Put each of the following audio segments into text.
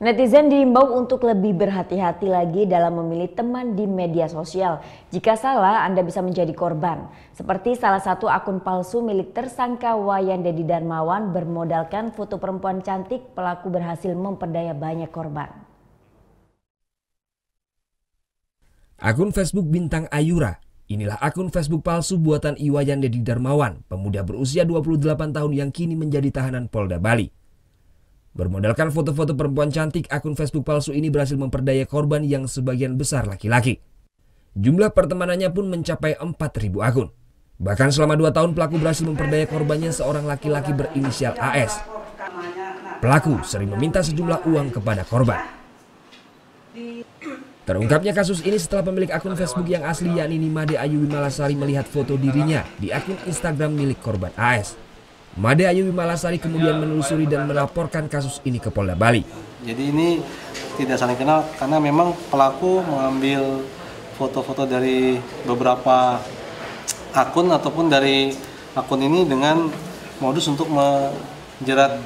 Netizen diimbau untuk lebih berhati-hati lagi dalam memilih teman di media sosial. Jika salah, Anda bisa menjadi korban. Seperti salah satu akun palsu milik tersangka Wayan Dedi Darmawan bermodalkan foto perempuan cantik, pelaku berhasil memperdaya banyak korban. Akun Facebook Bintang Ayura. Inilah akun Facebook palsu buatan Wayan Dedi Darmawan, pemuda berusia 28 tahun yang kini menjadi tahanan Polda Bali. Bermodalkan foto-foto perempuan cantik, akun Facebook palsu ini berhasil memperdaya korban yang sebagian besar laki-laki. Jumlah pertemanannya pun mencapai 4.000 akun. Bahkan selama 2 tahun pelaku berhasil memperdaya korbannya seorang laki-laki berinisial AS. Pelaku sering meminta sejumlah uang kepada korban. Terungkapnya kasus ini setelah pemilik akun Facebook yang asli yakni Made Ayu Wimalasari melihat foto dirinya di akun Instagram milik korban AS. Made Ayu Wimalasari kemudian menelusuri dan melaporkan kasus ini ke Polda Bali. Jadi ini tidak saling kenal karena memang pelaku mengambil foto-foto dari beberapa akun ataupun dari akun ini dengan modus untuk menjerat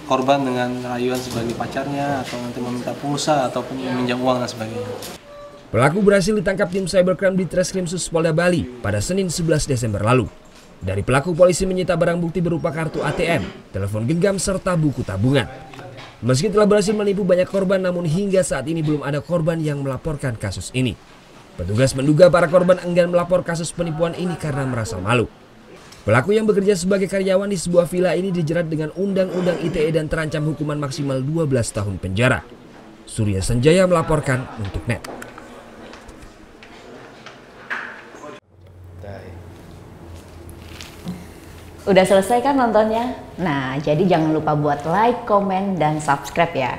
korban dengan rayuan sebagai pacarnya atau nanti meminta pulsa ataupun meminjam uang dan sebagainya. Pelaku berhasil ditangkap tim Cybercrime di Treskrimsus Polda Bali pada Senin 11 Desember lalu. Dari pelaku, polisi menyita barang bukti berupa kartu ATM, telepon genggam, serta buku tabungan. Meski telah berhasil menipu banyak korban, namun hingga saat ini belum ada korban yang melaporkan kasus ini. Petugas menduga para korban enggan melapor kasus penipuan ini karena merasa malu. Pelaku yang bekerja sebagai karyawan di sebuah villa ini dijerat dengan Undang-Undang ITE dan terancam hukuman maksimal 12 tahun penjara. Surya Sanjaya melaporkan untuk NET. Udah selesai kan nontonnya? Nah, jadi jangan lupa buat like, komen, dan subscribe ya.